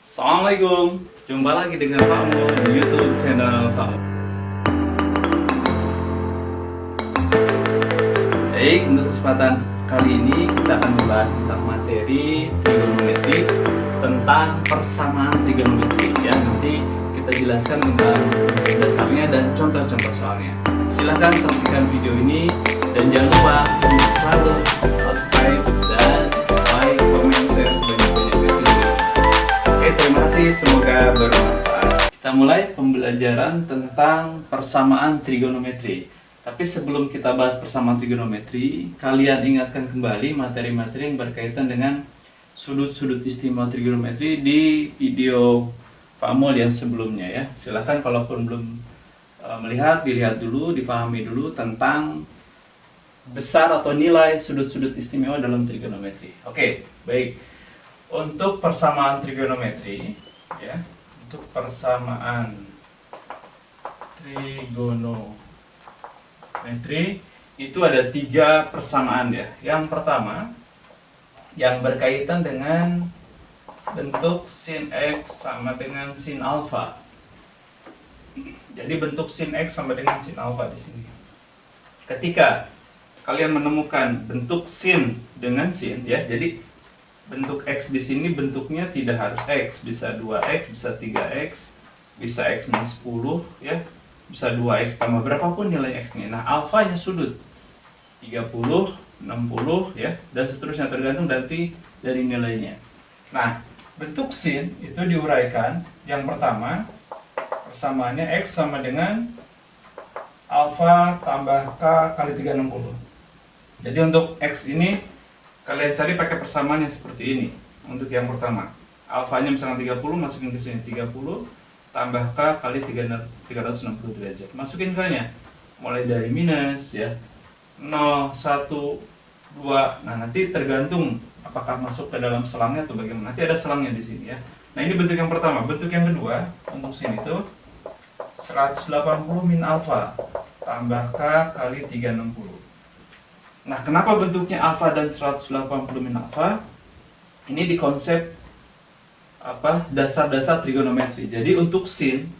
Assalamualaikum, jumpa lagi dengan Pak Mo di YouTube channel Pak Mo. Baik, untuk kesempatan kali ini kita akan membahas tentang materi trigonometri, tentang persamaan trigonometri ya. Nanti kita jelaskan tentang prinsip dasarnya dan contoh-contoh soalnya. Silahkan saksikan video ini dan jangan lupa untuk selalu subscribe dan like, comment, share sebanyak-banyaknya video. Oke, terima kasih, semoga bermanfaat. Kita mulai pembelajaran tentang persamaan trigonometri. Tapi sebelum kita bahas persamaan trigonometri, kalian ingatkan kembali materi-materi yang berkaitan dengan sudut-sudut istimewa trigonometri di video Pak Mol yang sebelumnya ya. Silahkan kalaupun belum melihat, dilihat dulu, difahami dulu tentang besar atau nilai sudut-sudut istimewa dalam trigonometri. Oke, baik. Untuk persamaan trigonometri ya, untuk persamaan trigonometri itu ada 3 persamaan ya. Yang pertama yang berkaitan dengan bentuk sin X sama dengan sin alfa. Jadi bentuk sin X sama dengan sin alfa di sini. Ketika kalian menemukan bentuk sin dengan sin ya, jadi bentuk X di sini bentuknya tidak harus X, bisa 2X, bisa 3X, bisa X minus 10 ya, bisa 2X tambah berapapun nilai X-nya. Nah, alfanya sudut 30, 60 ya, dan seterusnya tergantung nanti dari nilainya. Nah, bentuk sin itu diuraikan. Yang pertama, persamaannya X sama dengan alfa tambah K kali 360. Jadi untuk X ini kalian cari pakai persamaan yang seperti ini. Untuk yang pertama, alfanya misalnya 30, masukin ke sini 30 tambah K kali 360 derajat. Masukin K-nya mulai dari minus ya, 0, 1, 2. Nah, nanti tergantung apakah masuk ke dalam selangnya atau bagaimana. Nanti ada selangnya di sini ya. Nah, ini bentuk yang pertama. Bentuk yang kedua untuk sini itu 180 min alfa tambah K kali 360. Nah, kenapa bentuknya alfa dan 180 min alfa? Ini di konsep dasar-dasar trigonometri. Jadi untuk sin,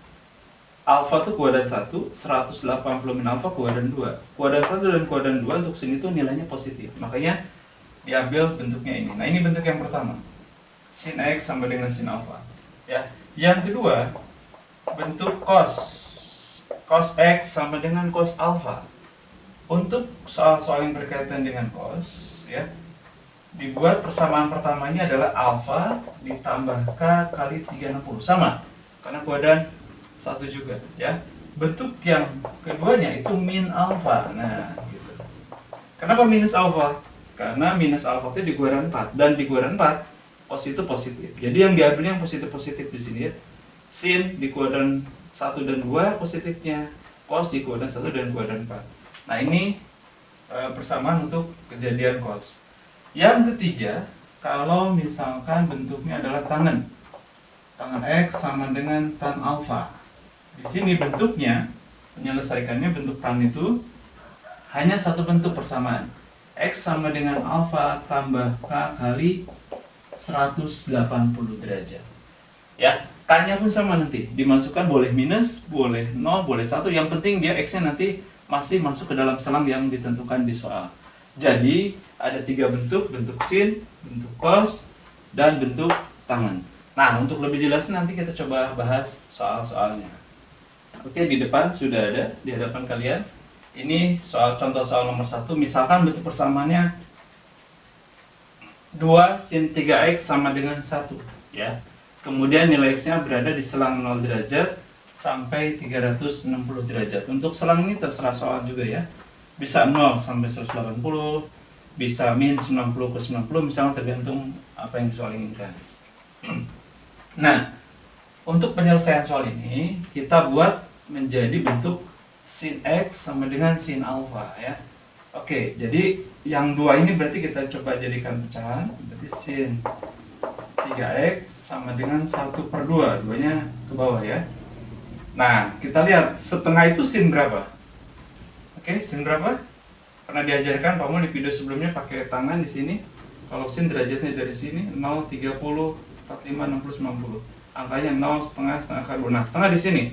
alfa itu kuadran 1, 180 min alfa kuadran 2. Kuadran 1 dan kuadran 2 untuk sin itu nilainya positif. Makanya diambil bentuknya ini. Nah, ini bentuk yang pertama. Sin X sama dengan sin alfa. Ya. Yang kedua, bentuk cos. Cos X sama dengan cos alfa. Untuk soal-soal yang berkaitan dengan cos ya, dibuat persamaan pertamanya adalah alfa ditambah K kali 360 sama karena kuadran 1 juga ya. Bentuk yang keduanya itu min alfa. Nah, gitu. Kenapa minus alfa? Karena minus alfa itu di kuadran 4 dan di kuadran 4 cos itu positif. Jadi yang diambil yang positif-positif di sini ya. Sin di kuadran 1 dan 2 positifnya, cos di kuadran 1 dan kuadran 4. Nah, ini persamaan untuk kejadian cos. Yang ketiga, kalau misalkan bentuknya adalah tangen. Tangen X sama dengan tan alfa. Di sini bentuknya, menyelesaikannya bentuk tan itu hanya satu bentuk persamaan. X sama dengan alfa tambah K kali 180 derajat. Ya, K-nya pun sama nanti. Dimasukkan boleh minus, boleh 0, boleh 1. Yang penting dia X-nya nanti masih masuk ke dalam selang yang ditentukan di soal. Jadi ada 3 bentuk, bentuk sin, bentuk cos, dan bentuk tangen. Nah, untuk lebih jelas nanti kita coba bahas soal-soalnya. Oke, di depan sudah ada di hadapan kalian. Ini soal contoh soal nomor 1. Misalkan bentuk persamaannya 2 sin 3x sama dengan 1 ya. Kemudian nilai x-nya berada di selang 0 derajat sampai 360 derajat. Untuk selang ini terserah soal juga ya. Bisa 0 sampai 180, bisa min 90 ke 90, misalnya tergantung apa yang soal inginkan. Nah, untuk penyelesaian soal ini kita buat menjadi bentuk sin X sama dengan sin alfa ya. Oke, jadi yang 2 ini berarti kita coba jadikan pecahan. Berarti sin 3x sama dengan 1/2, duanya ke bawah ya. Nah, kita lihat setengah itu sin berapa? Oke, sin berapa? Pernah diajarkan Pak Mo di video sebelumnya pakai tangan di sini. Kalau sin derajatnya dari sini 0, 30, 45, 60, 90. Angkanya 0, setengah, setengah akar 2. Nah, setengah di sini.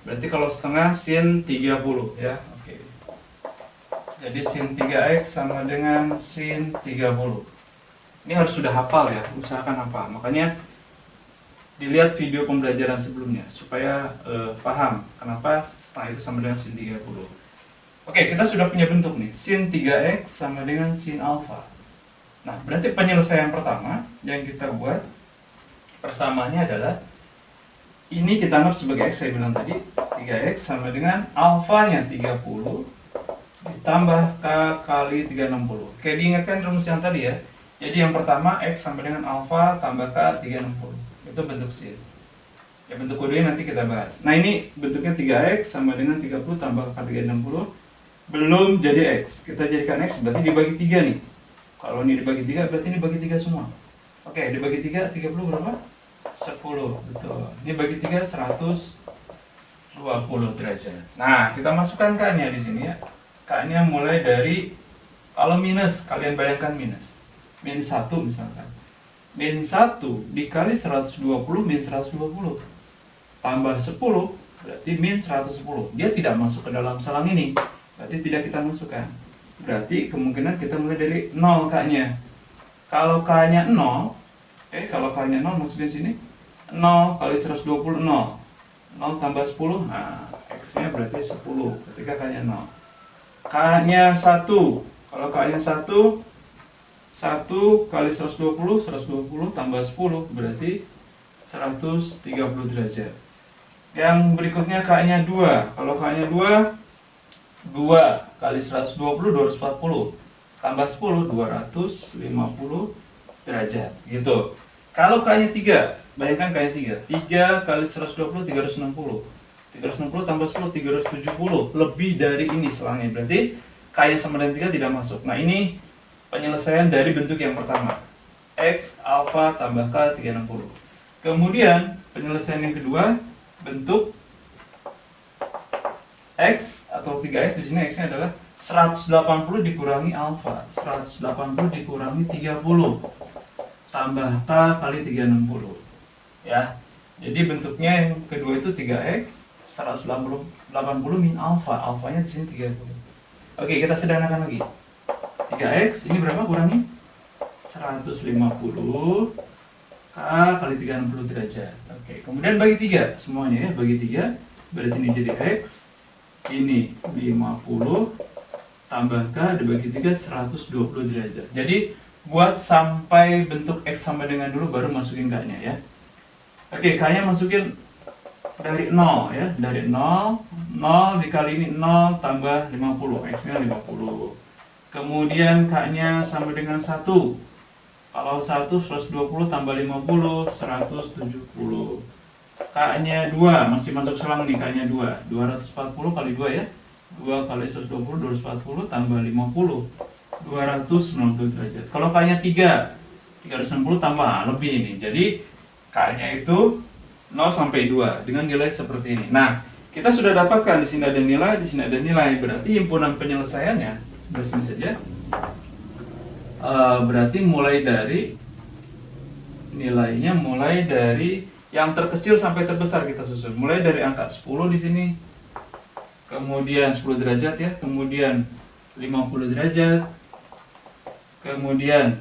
Berarti kalau setengah sin 30 ya. Oke. Jadi sin 3x sama dengan sin 30. Ini harus sudah hafal ya, usahakan hafal. Makanya dilihat video pembelajaran sebelumnya supaya paham kenapa setengah itu sama dengan sin 30. Oke, kita sudah punya bentuk nih. Sin 3x sama dengan sin alfa. Nah, berarti penyelesaian pertama yang kita buat persamaannya adalah ini kita anggap sebagai x, saya bilang tadi 3x sama dengan alfanya 30 ditambah k kali 360. Oke, diingatkan rumus yang tadi ya. Jadi yang pertama x sama dengan alfa tambah k 360. Itu bentuk sin. Ya, bentuk keduanya nanti kita bahas. Nah, ini bentuknya 3x sama dengan 30 tambah k 360. Belum jadi x, kita jadikan x berarti dibagi 3 nih. Kalau ini dibagi 3 berarti ini bagi 3 semua. Oke, dibagi 3, 30 berapa? 10, betul. Ini bagi 3, 120 derajat. Nah, kita masukkan k-nya di sini ya. K-nya mulai dari, kalau minus, kalian bayangkan minus. Min 1 misalkan. Min 1 dikali 120 min 120. Tambah 10 berarti min 110. Dia tidak masuk ke dalam selang ini. Berarti tidak kita masukkan. Berarti kemungkinan kita mulai dari 0 k-nya. Kalau k-nya 0, kalau k-nya 0 masukin sini. 0 kali 120, 0. 0 tambah 10, nah x-nya berarti 10 ketika k-nya 0. K-nya 1, kalau k-nya 1 kali 120, 120 tambah 10 berarti 130 derajat. Yang berikutnya k-nya 2, kalau k-nya 2 kali 120, 240 tambah 10, 250 derajat gitu. Kalau k-nya 3, bayangkan k-nya 3 kali 120, 360 tambah 10, 370, lebih dari ini selangnya, berarti k-nya sama dengan 3 tidak masuk. Nah, ini penyelesaian dari bentuk yang pertama, x alfa tambah k 360. Kemudian penyelesaian yang kedua, bentuk x atau 3x, di sini x-nya adalah 180 dikurangi alfa, 180 dikurangi 30 tambah k kali 360 ya. Jadi bentuknya yang kedua itu 3x 180 min alfa, alfanya di sini 30. Oke, kita sederhanakan lagi. 3x ini berapa kurangi 150 k kali 360 derajat. Oke, kemudian bagi 3 semuanya ya, bagi 3 berarti ini jadi x, ini 50 tambah k dibagi 3 120 derajat. Jadi buat sampai bentuk x sama dengan dulu baru masukin k-nya ya. Oke, k-nya masukin dari 0 ya, dari 0 dikali ini 0 tambah 50, x-nya 50. Kemudian k-nya sama dengan 1. Kalau 1 120 tambah 50 170. K-nya 2, masih masuk selang nih, k-nya 2. 240 kali 2 ya. 2 kali 120, 240 tambah 50. 290 derajat. Kalau k-nya 3, 360 tambah lebih ini. Jadi k-nya itu 0 sampai 2 dengan nilai seperti ini. Nah, kita sudah dapatkan di sini ada nilai, di sini ada nilai. Berarti himpunan penyelesaiannya sebelah sini saja. Berarti mulai dari nilainya mulai dari yang terkecil sampai terbesar kita susun. Mulai dari angka 10 di sini. Kemudian 10 derajat ya, kemudian 50 derajat. Kemudian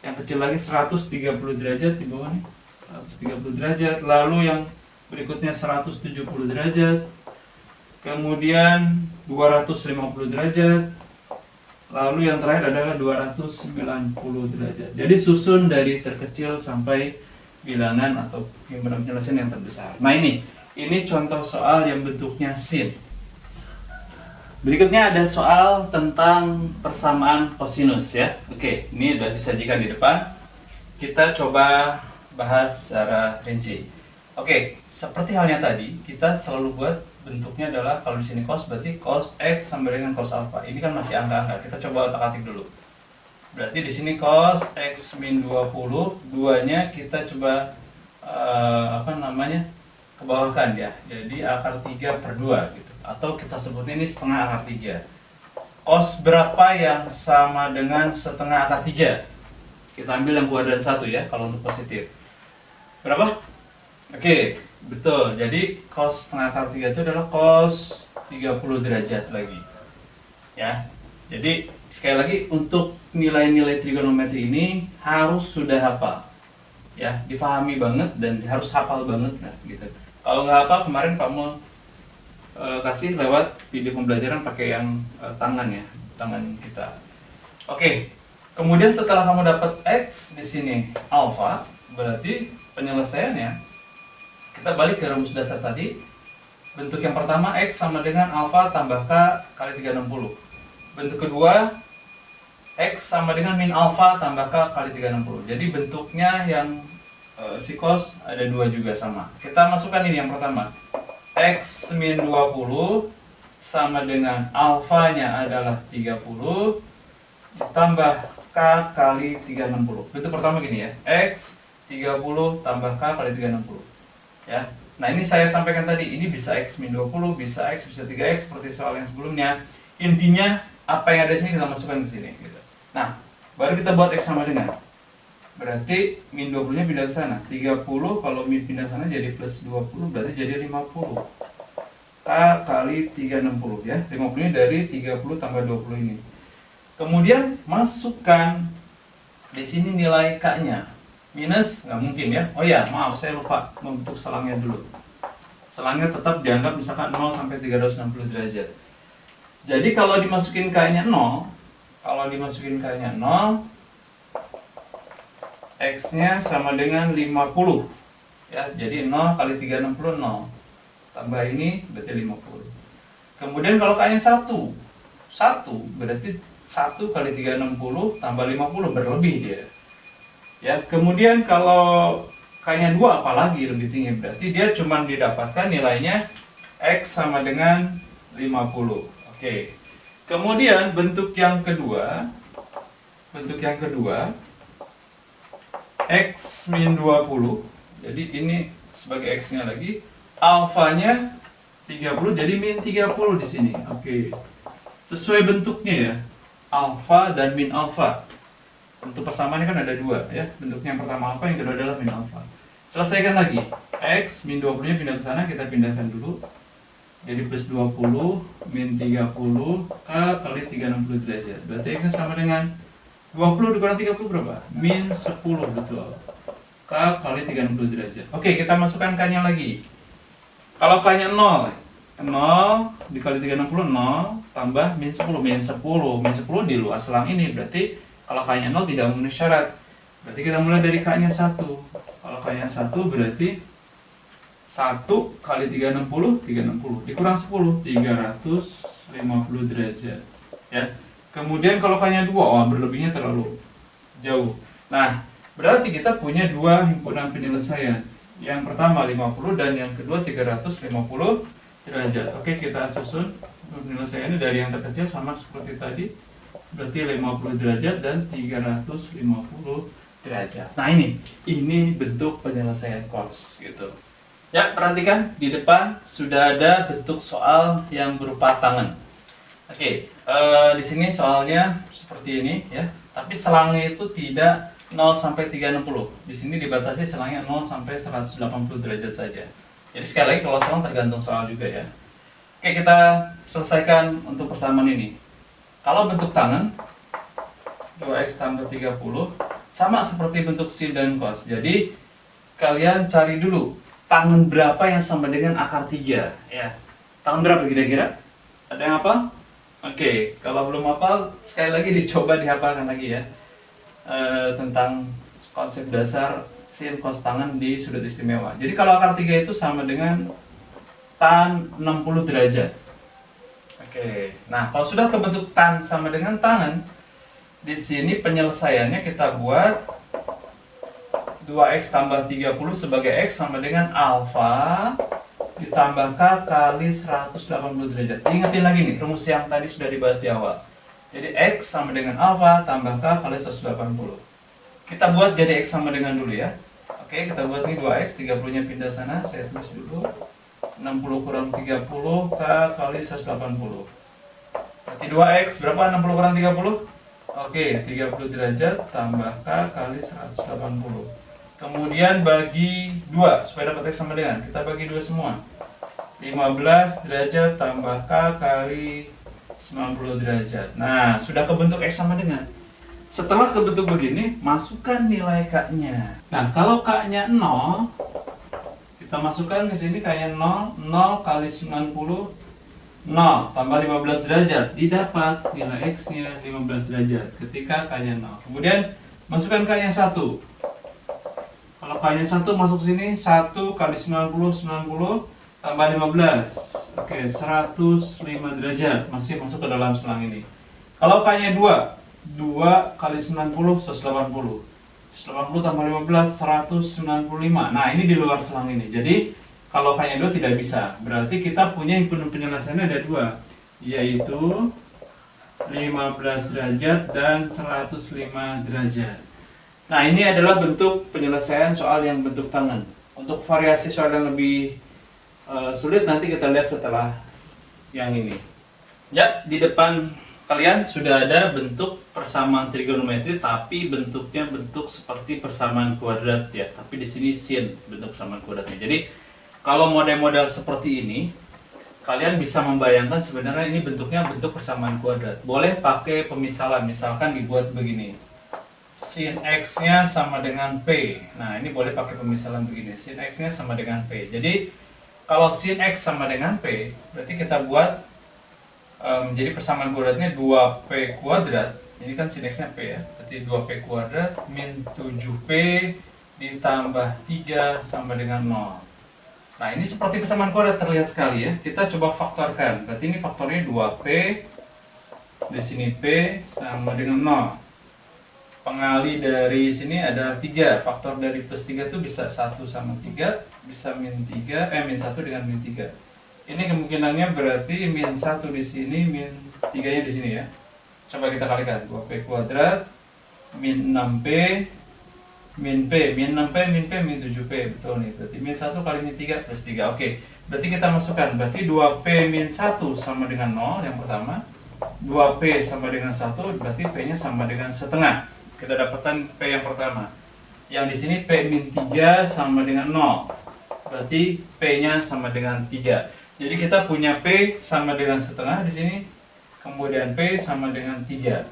yang kecil lagi 130 derajat di bawah nih. 130 derajat, lalu yang berikutnya 170 derajat, kemudian 250 derajat, lalu yang terakhir adalah 290 derajat. Jadi susun dari terkecil sampai bilangan atau himpunan penyelesaian yang terbesar. Nah, ini contoh soal yang bentuknya sin. Berikutnya ada soal tentang persamaan kosinus ya. Oke, ini sudah disajikan di depan. Kita coba bahas secara rinci. Oke, seperti halnya tadi, kita selalu buat bentuknya adalah kalau di sini cos berarti cos x sama dengan cos alpha. Ini kan masih angka-angka. Kita coba otak-atik dulu. Berarti di sini cos x min 20, duanya kita coba kebawahkan ya. Jadi akar 3 per 2 gitu. Atau kita sebut ini setengah akar 3. Cos berapa yang sama dengan setengah akar 3? Kita ambil yang kuadran 1 ya, kalau untuk positif. Berapa? Oke, betul. Jadi cos setengah akar 3 itu adalah cos 30 derajat lagi. Ya. Jadi sekali lagi untuk nilai-nilai trigonometri ini harus sudah hafal. Ya, difahami banget dan harus hafal banget lah gitu. Kalau nggak hafal, kemarin Pak Mul kasih lewat video pembelajaran pakai yang tangan ya, tangan kita. Oke. Kemudian setelah kamu dapat X di sini alfa, berarti penyelesaiannya kita balik ke rumus dasar tadi. Bentuk yang pertama X sama dengan alfa tambah K kali 360. Bentuk kedua X sama dengan min alfa tambah K kali 360. Jadi bentuknya yang si cos ada dua juga sama. Kita masukkan ini yang pertama. X min 20 sama dengan alfanya adalah 30 ditambah K kali 360. Bentuk pertama gini ya. X 30 tambah K kali 360. Ya. Nah, ini saya sampaikan tadi, ini bisa X min 20, bisa X, bisa 3X seperti soal yang sebelumnya. Intinya apa yang ada di sini kita masukkan ke sini gitu. Nah, baru kita buat X sama dengan. Berarti min 20-nya pindah ke sana. 30 kalau min pindah ke sana jadi plus 20, berarti jadi 50. K kali 360 ya. 50-nya dari 30 tambah 20 ini. Kemudian masukkan di sini nilai K-nya. Minus nggak mungkin ya. Oh ya, maaf saya lupa membentuk selangnya dulu. Selangnya tetap dianggap misalkan 0 sampai 360 derajat. Jadi kalau dimasukin K-nya 0, X-nya sama dengan 50. Ya, jadi 0 kali 360 0. Tambah ini berarti 50. Kemudian kalau K-nya 1 berarti 1 kali 360 tambah 50 berlebih dia. Ya, kemudian kalau K-nya 2 apalagi lebih tinggi, berarti dia cuma didapatkan nilainya X sama dengan 50. Oke. Kemudian bentuk yang kedua X min 20. Jadi ini sebagai X-nya lagi, alfanya 30 jadi min 30 di sini. Oke. Sesuai bentuknya ya. Alfa dan min alfa. Bentuk persamaannya kan ada dua ya. Bentuknya yang pertama alfa, yang kedua adalah min alfa. Selesaikan lagi. X min 20-nya pindah ke sana, kita pindahkan dulu. Jadi plus 20 min 30 K kali 360 derajat. Berarti X sama dengan 20 dikurang 30 berapa? Min 10, betul. K kali 30 derajat. Oke, kita masukkan K-nya lagi. Kalau K-nya 0 dikali 360, 0 tambah min 10. Min 10 di luar selang ini. Berarti kalau K-nya 0 tidak memenuhi syarat. Berarti kita mulai dari K-nya 1. Kalau K-nya 1 berarti 1 kali 360 dikurang 10, 350 derajat. Ya. Kemudian kalau K-nya 2, berlebihnya terlalu jauh. Nah, berarti kita punya dua himpunan penyelesaian. Yang pertama 50 dan yang kedua 350 derajat. Oke, kita susun penyelesaiannya dari yang terkecil sama seperti tadi. Berarti 50 derajat dan 350 derajat. Nah, ini bentuk penyelesaian cos gitu. Ya, perhatikan di depan sudah ada bentuk soal yang berupa tangan. Oke, di sini soalnya seperti ini ya, tapi selangnya itu tidak 0 sampai 360. Di sini dibatasi selangnya 0 sampai 180 derajat saja. Jadi sekali lagi kalau selang tergantung soal juga ya. Oke, kita selesaikan untuk persamaan ini. Kalau bentuk tangan 2x tambah 30 sama seperti bentuk sin dan cos. Jadi kalian cari dulu tangan berapa yang sama dengan akar 3 ya. Tangan berapa kira-kira? Ada yang hafal? Oke, kalau belum hafal sekali lagi dicoba dihafalkan lagi ya. Tentang konsep dasar sin cos tangan di sudut istimewa. Jadi kalau akar 3 itu sama dengan tan 60 derajat. Oke. Nah, kalau sudah kebentuk tan sama dengan tangan, di sini penyelesaiannya kita buat 2x tambah 30 sebagai x sama dengan alfa ditambah K kali 180 derajat. Ingetin lagi nih, rumus yang tadi sudah dibahas di awal. Jadi X sama dengan alfa tambah K kali 180. Kita buat jadi X sama dengan dulu ya. Oke, kita buat nih 2X, 30-nya pindah sana, saya tulis dulu. 60 kurang 30, K kali 180. Berarti 2X, berapa 60 kurang 30? Oke, 30 derajat tambah K kali 180. Kemudian bagi 2 supaya dapat X sama dengan. Kita bagi 2 semua. 15 derajat tambah K kali 90 derajat. Nah, sudah kebentuk X sama dengan. Setelah kebentuk begini, masukkan nilai K-nya. Nah, kalau K-nya 0, kita masukkan ke sini K-nya 0, 0 kali 90, 0 tambah 15 derajat. Didapat nilai X-nya 15 derajat ketika K-nya 0. Kemudian, masukkan K-nya 1. Kalau K-nya 1 masuk sini, 1 kali 90, 90 tambah 15. Oke, 105 derajat. Masih masuk ke dalam selang ini. Kalau K-nya 2, 2 kali 90, 180. 180 tambah 15, 195. Nah, ini di luar selang ini. Jadi, kalau K-nya 2 tidak bisa. Berarti kita punya himpunan penyelesaiannya ada 2. Yaitu 15 derajat dan 105 derajat. Nah, ini adalah bentuk penyelesaian soal yang bentuk tangan. Untuk variasi soal yang lebih sulit nanti kita lihat setelah yang ini. Ya, di depan kalian sudah ada bentuk persamaan trigonometri, tapi bentuknya bentuk seperti persamaan kuadrat ya. Tapi di sini sin bentuk persamaan kuadratnya. Jadi, kalau model-model seperti ini, kalian bisa membayangkan sebenarnya ini bentuknya bentuk persamaan kuadrat. Boleh pakai pemisalan, misalkan dibuat begini. Sin X-nya sama dengan P. Nah, ini boleh pakai pemisalan begini. Sin X-nya sama dengan P. Jadi, kalau sin X sama dengan P, berarti kita buat jadi persamaan kuadratnya 2P kuadrat. Ini kan sin X-nya P ya. Berarti 2P kuadrat min 7P ditambah 3 sama dengan 0. Nah, ini seperti persamaan kuadrat terlihat sekali ya. Kita coba faktorkan. Berarti ini faktornya 2P. Di sini P sama dengan 0. Pengali dari sini ada 3. Faktor dari plus 3 itu bisa 1 sama 3, bisa min 3, min 1 dengan min 3. Ini kemungkinannya berarti min 1 di sini, min 3-nya di sini ya. Coba kita kalikan. 2P kuadrat min 6P min P, min 6P, min P, min 7P. Betul nih. Berarti min 1 kali min 3 plus 3. Oke. Berarti kita masukkan. Berarti 2P min 1 sama dengan 0 yang pertama. 2P sama dengan 1, berarti P-nya sama dengan setengah. Kita dapatkan P yang pertama. Yang di sini P min 3 sama dengan 0. Berarti P-nya sama dengan 3. Jadi kita punya P sama dengan setengah di sini. Kemudian P sama dengan 3.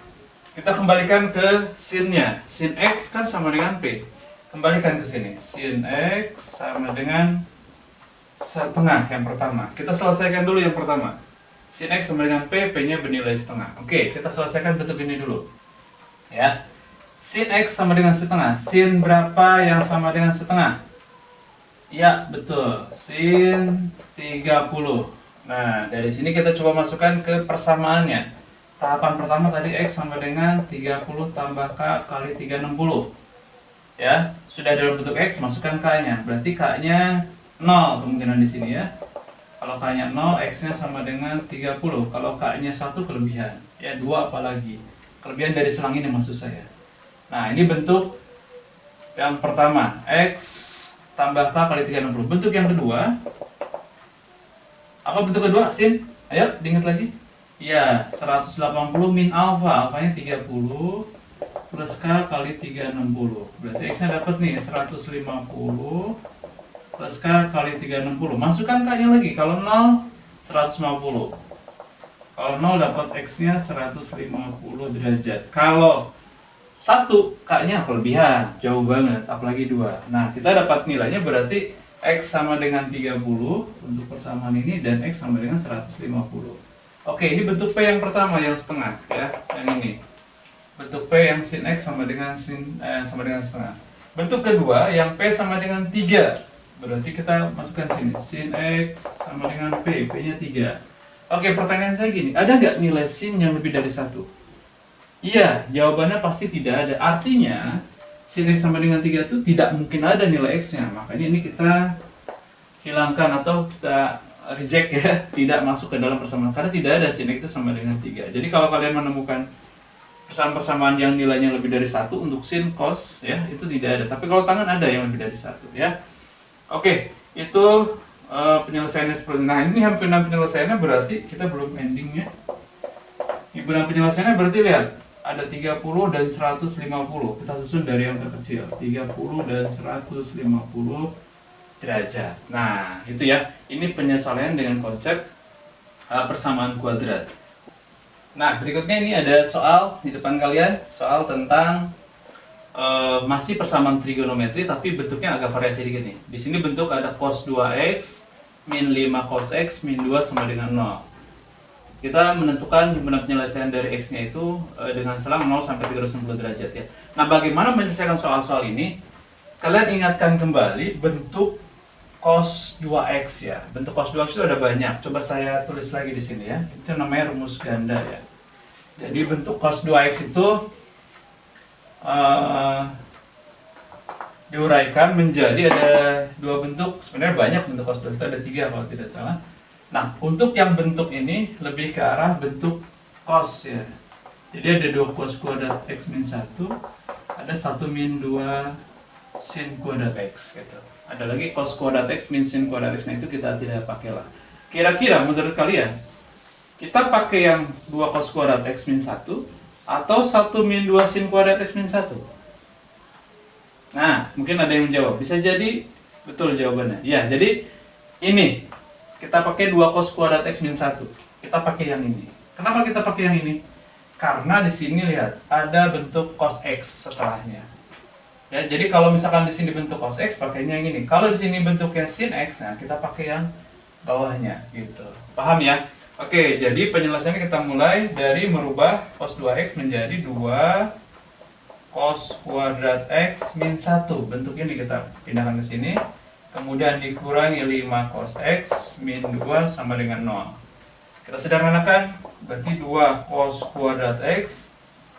Kita kembalikan ke sin-nya. Sin X kan sama dengan P. Kembalikan ke sini. Sin X sama dengan setengah yang pertama. Kita selesaikan dulu yang pertama. Sin X sama dengan P, P-nya bernilai setengah. Oke, kita selesaikan bentuk ini dulu. Ya. Sin X sama dengan setengah. Sin berapa yang sama dengan setengah? Ya, betul. Sin 30. Nah, dari sini kita coba masukkan ke persamaannya. Tahapan pertama tadi X sama dengan 30 tambah K kali 360. Ya, sudah dalam bentuk X, masukkan K-nya. Berarti K-nya 0 kemungkinan di sini ya. Kalau K-nya 0, X-nya sama dengan 30. Kalau K-nya 1 kelebihan. Ya, 2 apalagi. Kelebihan dari selang ini maksud saya. Nah, ini bentuk yang pertama, X tambah K kali 360. Bentuk yang kedua, apa bentuk kedua, Sin? Ayo, diingat lagi. Ya, 180 min alfa. Alfanya 30 plus K kali 360. Berarti X-nya dapat nih, 150 plus K kali 360. Masukkan K-nya lagi. Kalau 0, 150. Kalau 0 dapat X-nya 150 derajat. Kalau 1, K-nya kelebihan, jauh banget, apalagi 2. Nah, kita dapat nilainya berarti X sama dengan 30 untuk persamaan ini, dan X sama dengan 150. Oke, ini bentuk P yang pertama, yang setengah ya, yang ini. Bentuk P yang sin X sama dengan sama dengan setengah. Bentuk kedua, yang P sama dengan 3. Berarti kita masukkan sini, sin X sama dengan P, P-nya 3. Oke, pertanyaan saya gini, ada nggak nilai sin yang lebih dari 1? Iya, jawabannya pasti tidak ada. Artinya, sin X sama dengan 3 itu tidak mungkin ada nilai X-nya. Makanya ini kita hilangkan atau kita reject ya, tidak masuk ke dalam persamaan. Karena tidak ada sin X itu sama dengan 3. Jadi kalau kalian menemukan persamaan yang nilainya lebih dari 1 untuk sin, cos, ya, itu tidak ada. Tapi kalau tangan ada yang lebih dari 1 ya. Oke, itu penyelesaiannya seperti ini. Nah, ini himpunan penyelesaiannya berarti kita belum endingnya. Himpunan penyelesaiannya berarti lihat. ada 30 dan 150. Kita susun dari yang terkecil, 30 dan 150 derajat. Nah, itu ya. Ini penyesuaian dengan konsep persamaan kuadrat. Nah, berikutnya ini ada soal di depan kalian, soal tentang masih persamaan trigonometri tapi bentuknya agak variasi dikit nih. Di sini bentuk ada cos 2x min 5 cos x min 2 sama dengan 0. Kita menentukan himpunan penyelesaian dari x-nya itu dengan selang 0 sampai 360 derajat ya. Nah, bagaimana menyelesaikan soal-soal ini? Kalian ingatkan kembali bentuk cos 2x ya. Bentuk cos 2x itu ada banyak. Coba saya tulis lagi di sini ya. Itu namanya rumus ganda ya. Jadi bentuk cos 2x itu diuraikan menjadi ada dua bentuk. Sebenarnya banyak bentuk cos 2x itu, ada 3 kalau tidak salah. Nah, untuk yang bentuk ini lebih ke arah bentuk cos ya. Jadi ada 2 cos kuadrat x min 1, ada 1 min 2 sin kuadrat x gitu. Ada lagi cos kuadrat x min sin kuadrat x, nah itu kita tidak pakai lah. Kira-kira menurut kalian, kita pakai yang 2 cos kuadrat x min 1 atau 1 min 2 sin kuadrat x min 1? Nah, mungkin ada yang menjawab. Bisa jadi betul jawabannya. Ya, jadi ini kita pakai 2 cos kuadrat x min 1. Kita pakai yang ini. Kenapa kita pakai yang ini? Karena di sini lihat ada bentuk cos x setelahnya. Ya, jadi kalau misalkan di sini bentuk cos x, pakainya yang ini. Kalau di sini bentuknya sin x, nah kita pakai yang bawahnya gitu. Paham ya? Oke, jadi penyelesaiannya kita mulai dari merubah cos 2x menjadi 2 cos kuadrat x min 1. Bentuk ini kita pindahkan ke sini. Kemudian dikurangi 5 cos x min 2 sama dengan 0. Kita sederhanakan, berarti 2 cos kuadrat x,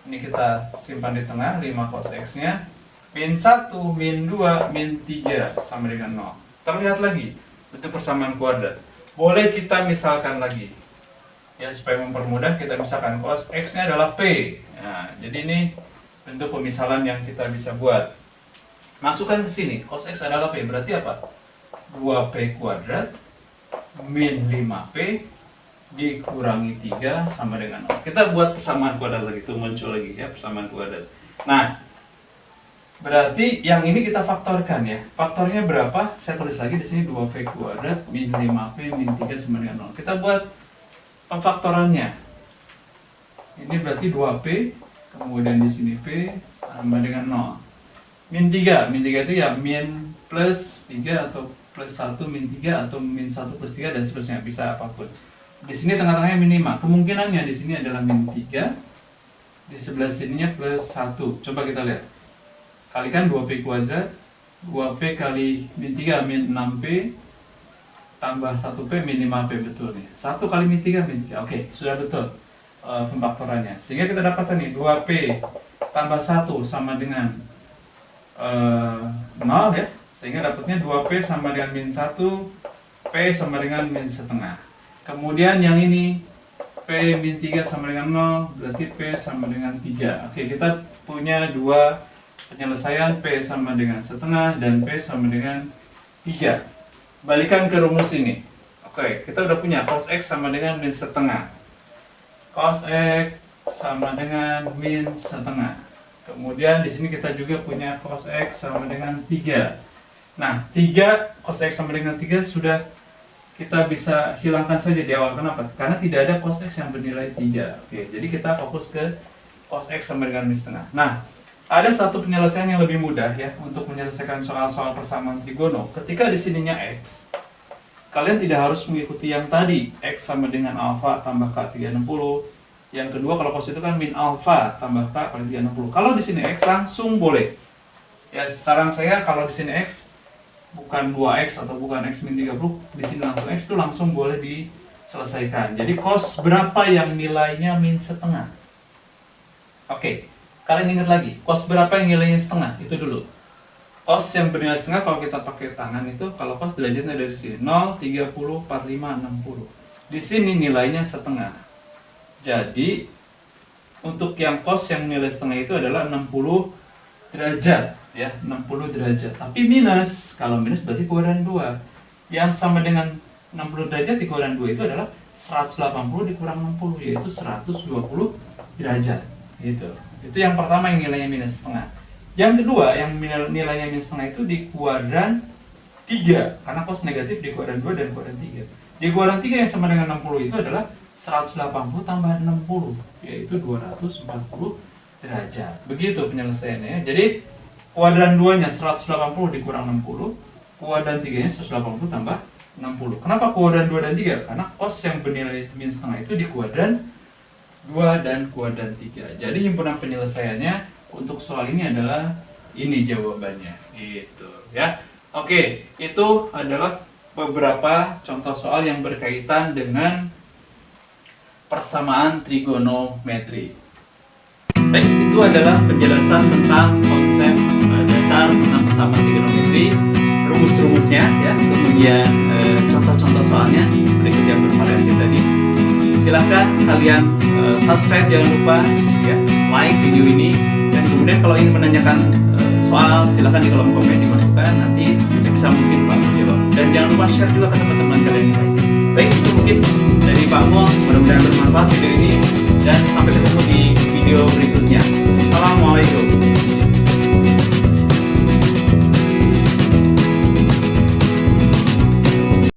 ini kita simpan di tengah, 5 cos x nya, min 1, min 2, min 3 sama dengan 0. Terlihat lagi, bentuk persamaan kuadrat. Boleh kita misalkan lagi, ya supaya mempermudah kita misalkan cos x nya adalah p. Nah, jadi ini bentuk pemisalan yang kita bisa buat. Masukkan ke sini, cos x adalah p, berarti apa? 2p kuadrat min 5p dikurangi 3 sama dengan 0. Kita buat persamaan kuadrat lagi, itu muncul lagi ya, persamaan kuadrat. Nah, berarti yang ini kita faktorkan ya. Faktornya berapa? Saya tulis lagi di sini 2p kuadrat min 5p min 3 sama dengan 0. Kita buat pemfaktorannya. Ini berarti 2p, kemudian di sini p sama dengan 0. Min 3 itu ya min plus 3 atau plus 1 min 3 atau min 1 plus 3 dan seterusnya, bisa apapun. Di sini tengah-tengahnya min 5. Kemungkinannya di sini adalah min 3. Di sebelah sininya plus 1. Coba kita lihat. Kalikan 2p kuadrat, 2p kali min 3 min 6p tambah 1p min 5p, betul nih. 1 kali min 3 min 3. Oke, sudah betul pemfaktorannya. Sehingga kita dapatkan nih 2p tambah 1 sama dengan 0 ya, sehingga dapatnya 2p sama dengan min 1, p sama dengan min setengah. Kemudian yang ini p min 3 sama dengan 0, berarti p sama dengan 3. Oke, kita punya dua penyelesaian, p sama dengan setengah dan p sama dengan 3. Balikan ke rumus ini. Oke, kita udah punya cos x sama dengan min setengah, cos x sama dengan min setengah. Kemudian di sini kita juga punya cos x sama dengan 3. Nah, 3 cos x sama dengan 3 sudah kita bisa hilangkan saja di awal. Kenapa? Karena tidak ada cos x yang bernilai 3. Oke, jadi kita fokus ke cos x sama dengan min setengah. Nah, ada satu penyelesaian yang lebih mudah ya untuk menyelesaikan soal-soal persamaan trigono. Ketika di sininya x, kalian tidak harus mengikuti yang tadi, x sama dengan alfa tambah k 360. Yang kedua, kalau cos itu kan min alfa tambah k kali 360. Kalau di sini x langsung boleh. Ya, saran saya kalau di sini x bukan 2x atau bukan x min 30, di sini langsung x itu langsung boleh diselesaikan. Jadi cos berapa yang nilainya min setengah? Oke, kalian ingat lagi, cos berapa yang nilainya setengah? Itu dulu. Cos yang bernilai setengah kalau kita pakai tangan itu, kalau cos derajatnya dari sini 0, 30, 45, 60. Di sini nilainya setengah. Jadi untuk yang cos yang nilai setengah itu adalah 60 derajat ya, 60 derajat. Tapi minus, kalau minus berarti kuadran 2. Yang sama dengan 60 derajat dikurangi 2 itu adalah 180 dikurang 60, yaitu 120 derajat. gitu. Itu yang pertama yang nilainya minus setengah. Yang kedua yang nilainya minus setengah itu di kuadran 3, karena cos negatif di kuadran 2 dan kuadran 3. Di kuadran 3 yang sama dengan 60 itu adalah 180 tambah 60, yaitu 240 derajat. Begitu penyelesaiannya. Jadi kuadran 2-nya 180 dikurang 60, kuadran 3-nya 180 tambah 60. Kenapa kuadran 2 dan 3? Karena cos yang bernilai minus setengah itu di kuadran 2 dan kuadran 3. Jadi himpunan penyelesaiannya untuk soal ini adalah ini jawabannya, gitu ya. Oke, itu adalah beberapa contoh soal yang berkaitan dengan persamaan trigonometri. Baik, itu adalah penjelasan tentang konsep dasar tentang persamaan trigonometri, rumus-rumusnya ya, kemudian contoh-contoh soalnya berikut yang bervariasi tadi. Silahkan kalian subscribe, jangan lupa ya, like video ini, dan kemudian kalau ingin menanyakan soal silahkan di kolom komen dimasukkan, nanti sebisa mungkin Pak Mo jawab. Dan jangan lupa share juga ke teman-teman kalian yang lain. Baik, itu mungkin dari Pak Mo, mudah-mudahan bermanfaat video ini, dan sampai ketemu di video berikutnya. Assalamualaikum.